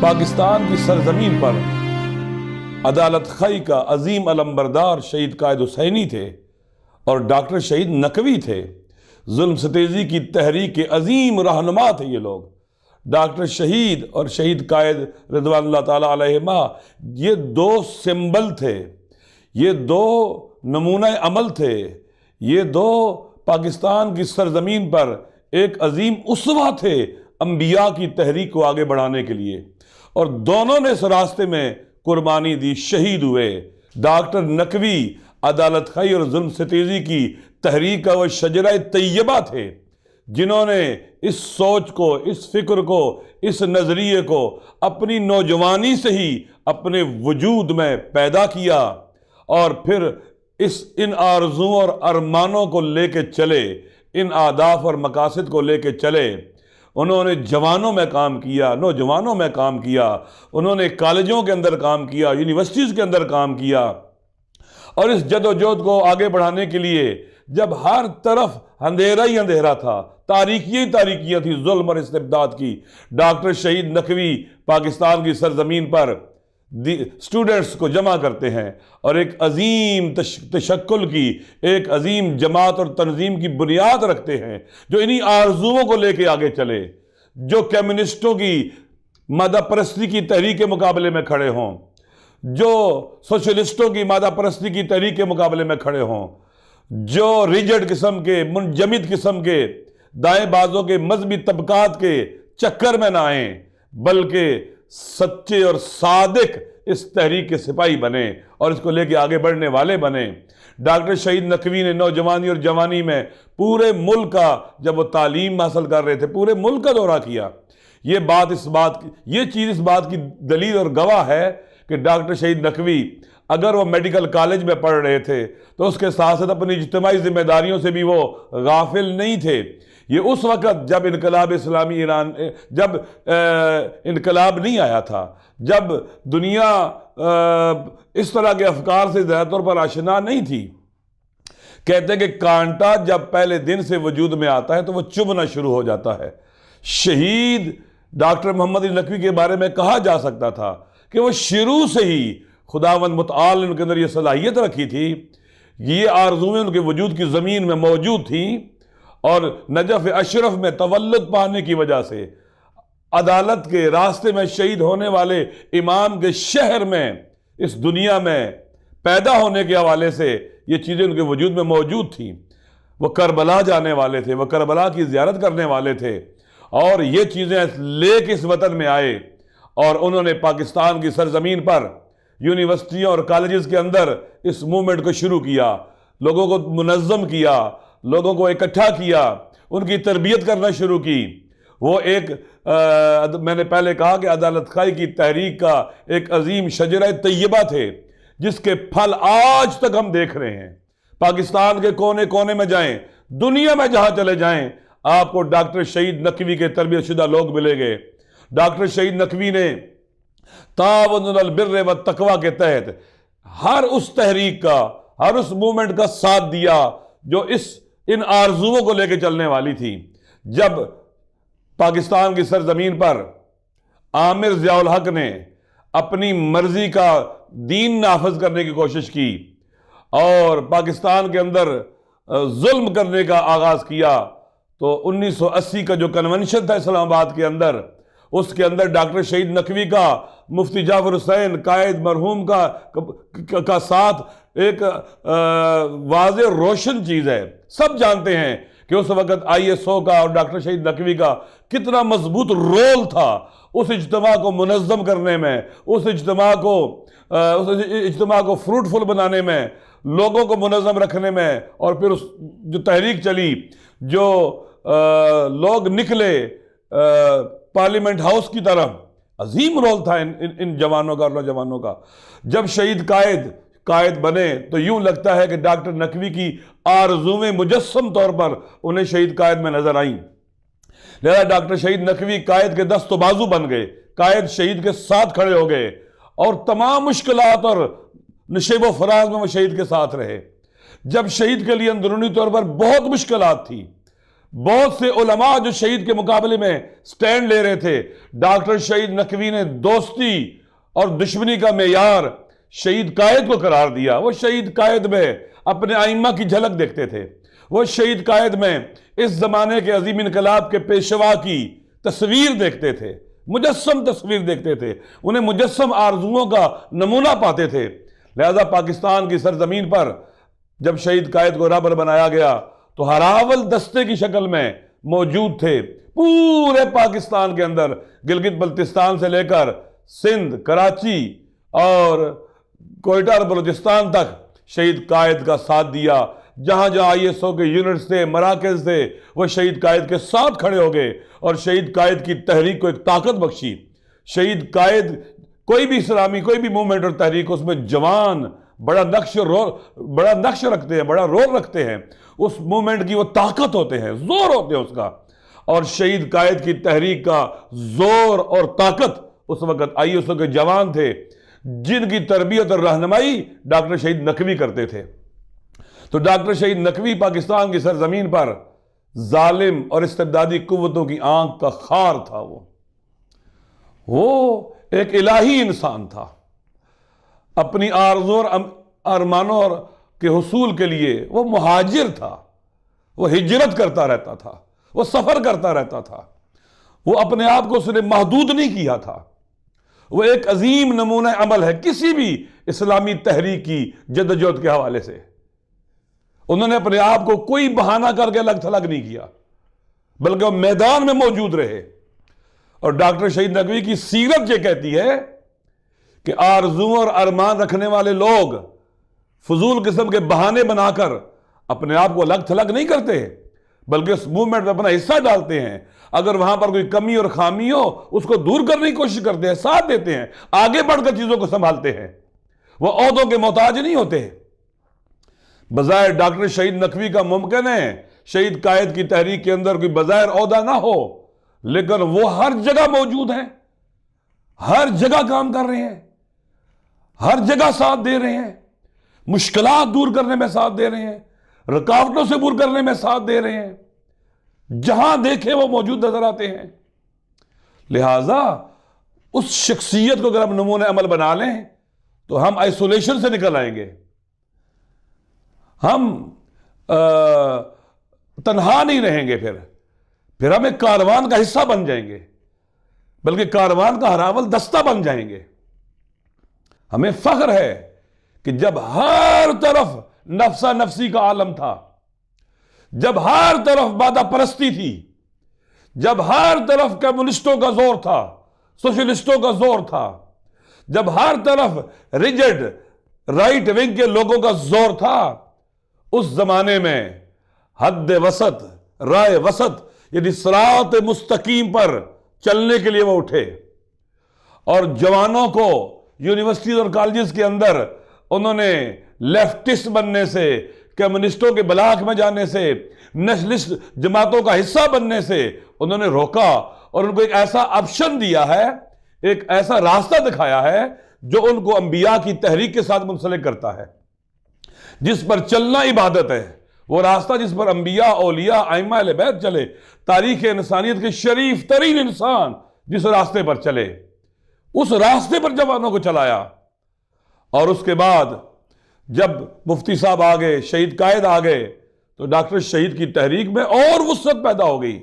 پاکستان کی سرزمین پر عدالت خائی کا عظیم علمبردار شہید قائد حسینی تھے اور ڈاکٹر شہید نقوی تھے۔ ظلم ستیزی کی تحریک کے عظیم رہنما تھے یہ لوگ۔ ڈاکٹر شہید اور شہید قائد رضوان اللہ تعالیٰ علیہما یہ دو سمبل تھے، یہ دو نمونہ عمل تھے، یہ دو پاکستان کی سرزمین پر ایک عظیم اسوہ تھے انبیاء کی تحریک کو آگے بڑھانے کے لیے، اور دونوں نے اس راستے میں قربانی دی، شہید ہوئے۔ ڈاکٹر نقوی عدالت خائی اور ظلم ستیزی کی تحریک کا وہ شجرہ طیبہ تھے جنہوں نے اس سوچ کو، اس فکر کو، اس نظریے کو اپنی نوجوانی سے ہی اپنے وجود میں پیدا کیا، اور پھر ان آرزوؤں اور ارمانوں کو لے کے چلے، ان اہداف اور مقاصد کو لے کے چلے۔ انہوں نے جوانوں میں کام کیا، نوجوانوں میں کام کیا، انہوں نے کالجوں کے اندر کام کیا، یونیورسٹیز کے اندر کام کیا، اور اس جدوجہد کو آگے بڑھانے کے لیے جب ہر طرف اندھیرا ہی اندھیرا تھا، تاریکیاں ہی تاریکیاں تھی ظلم اور استبداد کی، ڈاکٹر شہید نقوی پاکستان کی سرزمین پر اسٹوڈنٹس کو جمع کرتے ہیں اور ایک عظیم تشکل کی، ایک عظیم جماعت اور تنظیم کی بنیاد رکھتے ہیں جو انہی آرزوؤں کو لے کے آگے چلے، جو کمیونسٹوں کی مادہ پرستی کی تحریک کے مقابلے میں کھڑے ہوں، جو سوشلسٹوں کی مادہ پرستی کی تحریک کے مقابلے میں کھڑے ہوں، جو ریجڈ قسم کے، منجمد قسم کے دائیں بازوں کے مذہبی طبقات کے چکر میں نہ آئیں، بلکہ سچے اور صادق اس تحریک کے سپاہی بنے اور اس کو لے کے آگے بڑھنے والے بنے۔ ڈاکٹر شہید نقوی نے نوجوانی اور جوانی میں پورے ملک کا، جب وہ تعلیم حاصل کر رہے تھے، پورے ملک کا دورہ کیا۔ یہ چیز اس بات کی دلیل اور گواہ ہے کہ ڈاکٹر شہید نقوی اگر وہ میڈیکل کالج میں پڑھ رہے تھے تو اس کے ساتھ ساتھ اپنی اجتماعی ذمہ داریوں سے بھی وہ غافل نہیں تھے۔ یہ اس وقت جب انقلاب اسلامی ایران، جب انقلاب نہیں آیا تھا، جب دنیا اس طرح کے افکار سے زیادہ طور پر آشنا نہیں تھی۔ کہتے ہیں کہ کانٹا جب پہلے دن سے وجود میں آتا ہے تو وہ چبھنا شروع ہو جاتا ہے۔ شہید ڈاکٹر محمد علی نقوی کے بارے میں کہا جا سکتا تھا کہ وہ شروع سے ہی خداوند متعال نے ان کے اندر یہ صلاحیت رکھی تھی، یہ آرزویں ان کے وجود کی زمین میں موجود تھیں، اور نجف اشرف میں تولد پانے کی وجہ سے، عدالت کے راستے میں شہید ہونے والے امام کے شہر میں، اس دنیا میں پیدا ہونے کے حوالے سے یہ چیزیں ان کے وجود میں موجود تھیں۔ وہ کربلا جانے والے تھے، وہ کربلا کی زیارت کرنے والے تھے، اور یہ چیزیں لے کے اس وطن میں آئے، اور انہوں نے پاکستان کی سرزمین پر یونیورسٹیوں اور کالجز کے اندر اس موومنٹ کو شروع کیا، لوگوں کو منظم کیا، لوگوں کو اکٹھا کیا، ان کی تربیت کرنا شروع کی۔ وہ ایک میں نے پہلے کہا کہ عدالت خائی کی تحریک کا ایک عظیم شجرہ طیبہ تھے، جس کے پھل آج تک ہم دیکھ رہے ہیں۔ پاکستان کے کونے کونے میں جائیں، دنیا میں جہاں چلے جائیں، آپ کو ڈاکٹر شہید نقوی کے تربیت شدہ لوگ ملیں گے۔ ڈاکٹر شہید نقوی نے تعاون البر والتقوی کے تحت ہر اس تحریک کا، ہر اس موومنٹ کا ساتھ دیا جو ان آرزوؤں کو لے کے چلنے والی تھی۔ جب پاکستان کی سرزمین پر عامر ضیاء الحق نے اپنی مرضی کا دین نافذ کرنے کی کوشش کی اور پاکستان کے اندر ظلم کرنے کا آغاز کیا، تو 1980 کا جو کنونشن تھا اسلام آباد کے اندر، اس کے اندر ڈاکٹر شہید نقوی کا، مفتی جعفر حسین قائد مرحوم کا ساتھ ایک واضح روشن چیز ہے۔ سب جانتے ہیں کہ اس وقت ISO کا اور ڈاکٹر شہید نقوی کا کتنا مضبوط رول تھا اس اجتماع کو منظم کرنے میں، اس اجتماع کو فروٹفل بنانے میں، لوگوں کو منظم رکھنے میں، اور پھر جو تحریک چلی، جو لوگ نکلے پارلیمنٹ ہاؤس کی طرف، عظیم رول تھا ان جوانوں کا اور نوجوانوں کا۔ جب شہید قائد بنے تو یوں لگتا ہے کہ ڈاکٹر نقوی کی آرزویں مجسم طور پر انہیں شہید قائد میں نظر آئیں، لہذا ڈاکٹر شہید نقوی قائد کے دست و بازو بن گئے، قائد شہید کے ساتھ کھڑے ہو گئے، اور تمام مشکلات اور نشیب و فراز میں وہ شہید کے ساتھ رہے۔ جب شہید کے لیے اندرونی طور پر بہت مشکلات تھی، بہت سے علماء جو شہید کے مقابلے میں سٹینڈ لے رہے تھے، ڈاکٹر شہید نقوی نے دوستی اور دشمنی کا معیار شہید قائد کو قرار دیا۔ وہ شہید قائد میں اپنے ائمہ کی جھلک دیکھتے تھے، وہ شہید قائد میں اس زمانے کے عظیم انقلاب کے پیشوا کی تصویر دیکھتے تھے، مجسم تصویر دیکھتے تھے، انہیں مجسم آرزوؤں کا نمونہ پاتے تھے۔ لہذا پاکستان کی سرزمین پر جب شہید قائد کو رہبر بنایا گیا تو ہراول دستے کی شکل میں موجود تھے۔ پورے پاکستان کے اندر گلگت بلتستان سے لے کر سندھ، کراچی اور کوئٹہ اور بلوچستان تک شہید قائد کا ساتھ دیا۔ جہاں جہاں ISO کے یونٹس تھے، مراکز تھے، وہ شہید قائد کے ساتھ کھڑے ہو گئے اور شہید قائد کی تحریک کو ایک طاقت بخشی۔ شہید قائد کوئی بھی اسلامی کوئی بھی موومنٹ اور تحریک، اس میں جوان بڑا نقش رکھتے ہیں، بڑا رول رکھتے ہیں، اس موومنٹ کی وہ طاقت ہوتے ہیں، زور ہوتے ہیں اس کا۔ اور شہید قائد کی تحریک کا زور اور طاقت اس وقت ISO کے جوان تھے، جن کی تربیت اور رہنمائی ڈاکٹر شہید نقوی کرتے تھے۔ تو ڈاکٹر شہید نقوی پاکستان کی سرزمین پر ظالم اور استبدادی قوتوں کی آنکھ کا خار تھا۔ وہ ایک الہی انسان تھا، اپنی آرزو اور ارمانوں کے حصول کے لیے وہ مہاجر تھا، وہ ہجرت کرتا رہتا تھا، وہ سفر کرتا رہتا تھا، وہ اپنے آپ کو اس نے محدود نہیں کیا تھا۔ وہ ایک عظیم نمونہ عمل ہے کسی بھی اسلامی تحریک کی جدوجہد کے حوالے سے۔ انہوں نے اپنے آپ کو کوئی بہانہ کر کے الگ تھلگ نہیں کیا، بلکہ وہ میدان میں موجود رہے۔ اور ڈاکٹر شہید نقوی کی سیرت یہ کہتی ہے کہ آرزو اور ارمان رکھنے والے لوگ فضول قسم کے بہانے بنا کر اپنے آپ کو الگ تھلگ نہیں کرتے، بلکہ اس موومنٹ میں اپنا حصہ ڈالتے ہیں۔ اگر وہاں پر کوئی کمی اور خامی ہو اس کو دور کرنے کی کوشش کرتے ہیں، ساتھ دیتے ہیں، آگے بڑھ کر چیزوں کو سنبھالتے ہیں۔ وہ عہدوں کے محتاج نہیں ہوتے۔ بظاہر ڈاکٹر شہید نقوی کا ممکن ہے شہید قائد کی تحریک کے اندر کوئی بظاہر عہدہ نہ ہو، لیکن وہ ہر جگہ موجود ہیں، ہر جگہ کام کر رہے ہیں، ہر جگہ ساتھ دے رہے ہیں، مشکلات دور کرنے میں ساتھ دے رہے ہیں، رکاوٹوں سے دور کرنے میں ساتھ دے رہے ہیں، جہاں دیکھیں وہ موجود نظر آتے ہیں۔ لہٰذا اس شخصیت کو اگر ہم نمونہ عمل بنا لیں تو ہم آئسولیشن سے نکل آئیں گے، ہم تنہا نہیں رہیں گے، پھر ہم ایک کاروان کا حصہ بن جائیں گے، بلکہ کاروان کا ہراول دستہ بن جائیں گے۔ ہمیں فخر ہے کہ جب ہر طرف نفسا نفسی کا عالم تھا، جب ہر طرف مادہ پرستی تھی، جب ہر طرف کمیونسٹوں کا زور تھا، سوشلسٹوں کا زور تھا، جب ہر طرف ریجڈ رائٹ ونگ کے لوگوں کا زور تھا، اس زمانے میں حد وسط، رائے وسط یعنی صراط مستقیم پر چلنے کے لیے وہ اٹھے، اور جوانوں کو یونیورسٹیز اور کالجز کے اندر انہوں نے لیفٹسٹ بننے سے، کمیونسٹوں کے بلاک میں جانے سے، نیشنلسٹ جماعتوں کا حصہ بننے سے انہوں نے روکا، اور ان کو ایک ایسا آپشن دیا ہے، ایک ایسا راستہ دکھایا ہے جو ان کو انبیاء کی تحریک کے ساتھ منسلک کرتا ہے، جس پر چلنا عبادت ہے۔ وہ راستہ جس پر انبیاء، اولیاء، ائمہ اہل بیت چلے، تاریخ انسانیت کے شریف ترین انسان جس راستے پر چلے، اس راستے پر جوانوں کو چلایا۔ اور اس کے بعد جب مفتی صاحب آ گئے، شہید قائد آ گئے، تو ڈاکٹر شہید کی تحریک میں اور وسعت پیدا ہو گئی۔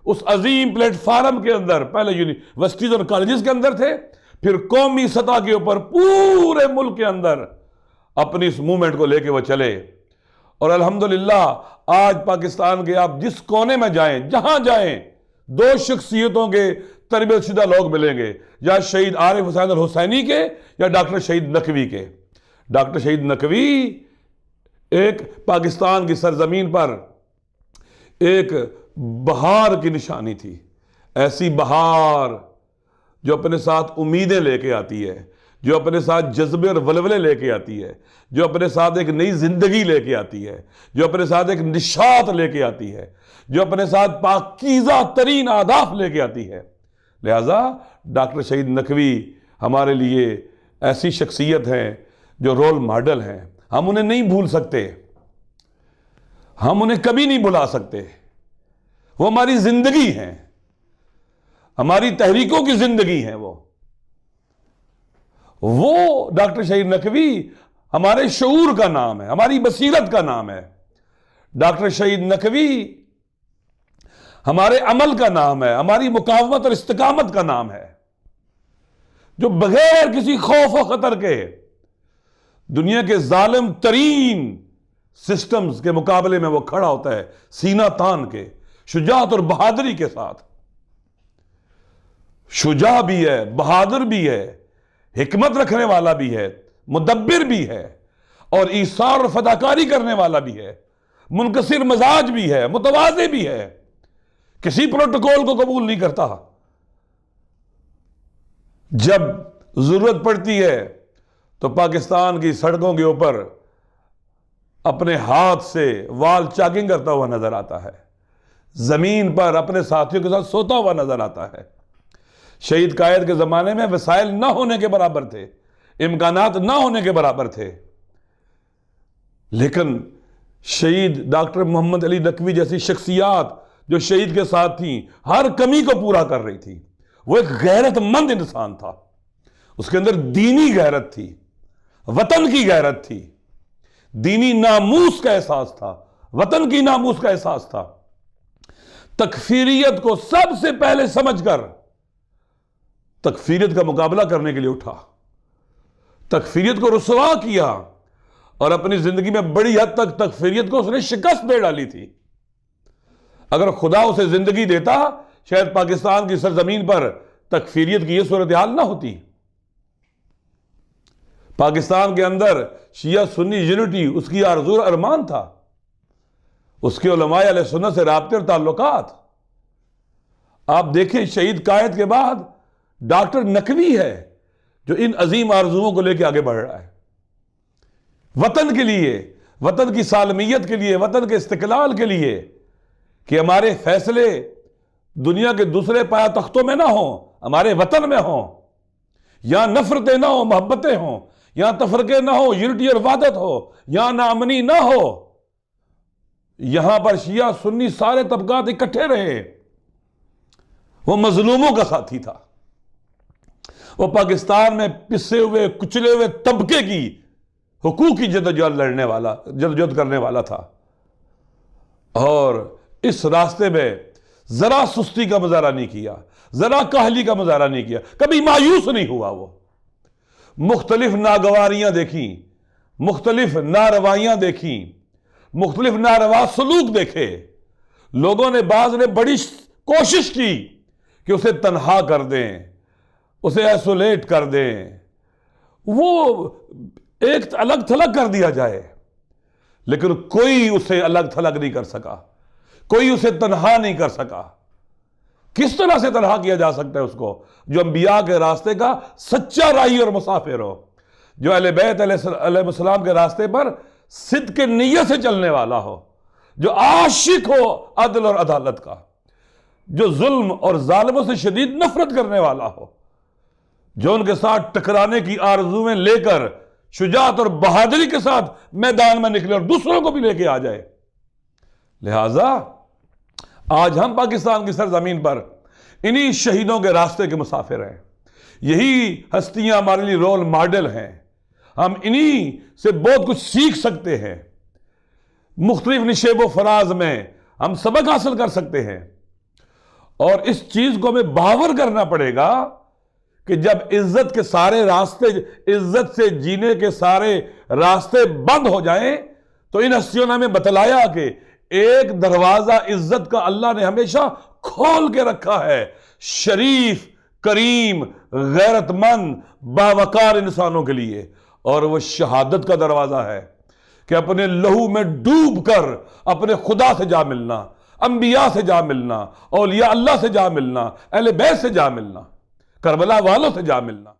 اس عظیم پلیٹ فارم کے اندر پہلے یونیورسٹیز اور کالجز کے اندر تھے، پھر قومی سطح کے اوپر پورے ملک کے اندر اپنی اس موومنٹ کو لے کے وہ چلے۔ اور الحمدللہ آج پاکستان کے آپ جس کونے میں جائیں، جہاں جائیں، دو شخصیتوں کے تربیت شدہ لوگ ملیں گے، یا شہید عارف حسین الحسینی کے یا ڈاکٹر شہید نقوی کے۔ ڈاکٹر شہید نقوی ایک پاکستان کی سرزمین پر ایک بہار کی نشانی تھی، ایسی بہار جو اپنے ساتھ امیدیں لے کے آتی ہے، جو اپنے ساتھ جذبے اور ولولے لے کے آتی ہے، جو اپنے ساتھ ایک نئی زندگی لے کے آتی ہے، جو اپنے ساتھ ایک نشاط لے کے آتی ہے، جو اپنے ساتھ پاکیزہ ترین اہداف لے کے آتی ہے۔ لہٰذا ڈاکٹر شہید نقوی ہمارے لیے ایسی شخصیت ہیں جو رول ماڈل ہیں، ہم انہیں نہیں بھول سکتے، ہم انہیں کبھی نہیں بھلا سکتے۔ وہ ہماری زندگی ہیں، ہماری تحریکوں کی زندگی ہیں۔ وہ ڈاکٹر شہید نقوی ہمارے شعور کا نام ہے، ہماری بصیرت کا نام ہے۔ ڈاکٹر شہید نقوی ہمارے عمل کا نام ہے، ہماری مقاومت اور استقامت کا نام ہے، جو بغیر کسی خوف و خطر کے دنیا کے ظالم ترین سسٹمز کے مقابلے میں وہ کھڑا ہوتا ہے، سینہ تان کے، شجاعت اور بہادری کے ساتھ۔ شجاع بھی ہے، بہادر بھی ہے، حکمت رکھنے والا بھی ہے، مدبر بھی ہے، اور ایثار اور فداکاری کرنے والا بھی ہے، منکسر مزاج بھی ہے، متواضع بھی ہے، کسی پروٹوکول کو قبول نہیں کرتا۔ جب ضرورت پڑتی ہے تو پاکستان کی سڑکوں کے اوپر اپنے ہاتھ سے وال چاکنگ کرتا ہوا نظر آتا ہے، زمین پر اپنے ساتھیوں کے ساتھ سوتا ہوا نظر آتا ہے۔ شہید قائد کے زمانے میں وسائل نہ ہونے کے برابر تھے، امکانات نہ ہونے کے برابر تھے، لیکن شہید ڈاکٹر محمد علی نقوی جیسی شخصیات جو شہید کے ساتھ تھیں، ہر کمی کو پورا کر رہی تھی۔ وہ ایک غیرت مند انسان تھا، اس کے اندر دینی غیرت تھی، وطن کی غیرت تھی، دینی ناموس کا احساس تھا، وطن کی ناموس کا احساس تھا۔ تکفیریت کو سب سے پہلے سمجھ کر تکفیریت کا مقابلہ کرنے کے لیے اٹھا، تکفیریت کو رسوا کیا، اور اپنی زندگی میں بڑی حد تک تکفیریت کو اس نے شکست دے ڈالی تھی۔ اگر خدا اسے زندگی دیتا شاید پاکستان کی سرزمین پر تکفیریت کی یہ صورتحال نہ ہوتی۔ پاکستان کے اندر شیعہ سنی یونٹی اس کی آرزو اور ارمان تھا، اس کے علماء اہل سنت سے رابطے اور تعلقات۔ آپ دیکھیں شہید قائد کے بعد ڈاکٹر نقوی ہے جو ان عظیم آرزوؤں کو لے کے آگے بڑھ رہا ہے، وطن کے لیے، وطن کی سالمیت کے لیے، وطن کے استقلال کے لیے، کہ ہمارے فیصلے دنیا کے دوسرے پایا تختوں میں نہ ہوں، ہمارے وطن میں ہوں، یہاں نفرتیں نہ ہوں، محبتیں ہوں، یہاں تفرقے نہ ہوں، یونٹی اور وحدت ہو، یہاں ناامنی نہ ہو، یہاں پر شیعہ سنی سارے طبقات اکٹھے رہے۔ وہ مظلوموں کا ساتھی تھا، وہ پاکستان میں پسے ہوئے کچلے ہوئے طبقے کی حقوق کی جدوجہد کرنے والا تھا، اور اس راستے میں ذرا سستی کا مظاہرہ نہیں کیا، ذرا کاہلی کا مظاہرہ نہیں کیا، کبھی مایوس نہیں ہوا۔ وہ مختلف ناگواریاں دیکھیں، مختلف ناروائیاں دیکھیں، مختلف ناروا سلوک دیکھے، لوگوں نے، بعض نے بڑی کوشش کی کہ اسے تنہا کر دیں، اسے ایسولیٹ کر دیں، وہ ایک الگ تھلگ کر دیا جائے، لیکن کوئی اسے الگ تھلگ نہیں کر سکا، کوئی اسے تنہا نہیں کر سکا۔ کس طرح سے تنہا کیا جا سکتا ہے اس کو جو انبیاء کے راستے کا سچا راہی اور مسافر ہو، جو اہل بیت علیہ السلام کے راستے پر صدق نیت سے چلنے والا ہو، جو عاشق ہو عدل اور عدالت کا، جو ظلم اور ظالموں سے شدید نفرت کرنے والا ہو، جو ان کے ساتھ ٹکرانے کی آرزویں لے کر شجاعت اور بہادری کے ساتھ میدان میں نکلے اور دوسروں کو بھی لے کے آ جائے۔ لہٰذا آج ہم پاکستان کی سرزمین پر انہی شہیدوں کے راستے کے مسافر ہیں، یہی ہستیاں ہمارے لیے رول ماڈل ہیں، ہم انہی سے بہت کچھ سیکھ سکتے ہیں، مختلف نشیب و فراز میں ہم سبق حاصل کر سکتے ہیں، اور اس چیز کو ہمیں باور کرنا پڑے گا کہ جب عزت کے سارے راستے، عزت سے جینے کے سارے راستے بند ہو جائیں تو ان ہستیوں نے ہمیں بتلایا کہ ایک دروازہ عزت کا اللہ نے ہمیشہ کھول کے رکھا ہے، شریف، کریم، غیرت مند، باوقار انسانوں کے لیے، اور وہ شہادت کا دروازہ ہے کہ اپنے لہو میں ڈوب کر اپنے خدا سے جا ملنا، انبیاء سے جا ملنا، اولیاء اللہ سے جا ملنا، اہل بیت سے جا ملنا، کربلا والوں سے جا ملنا۔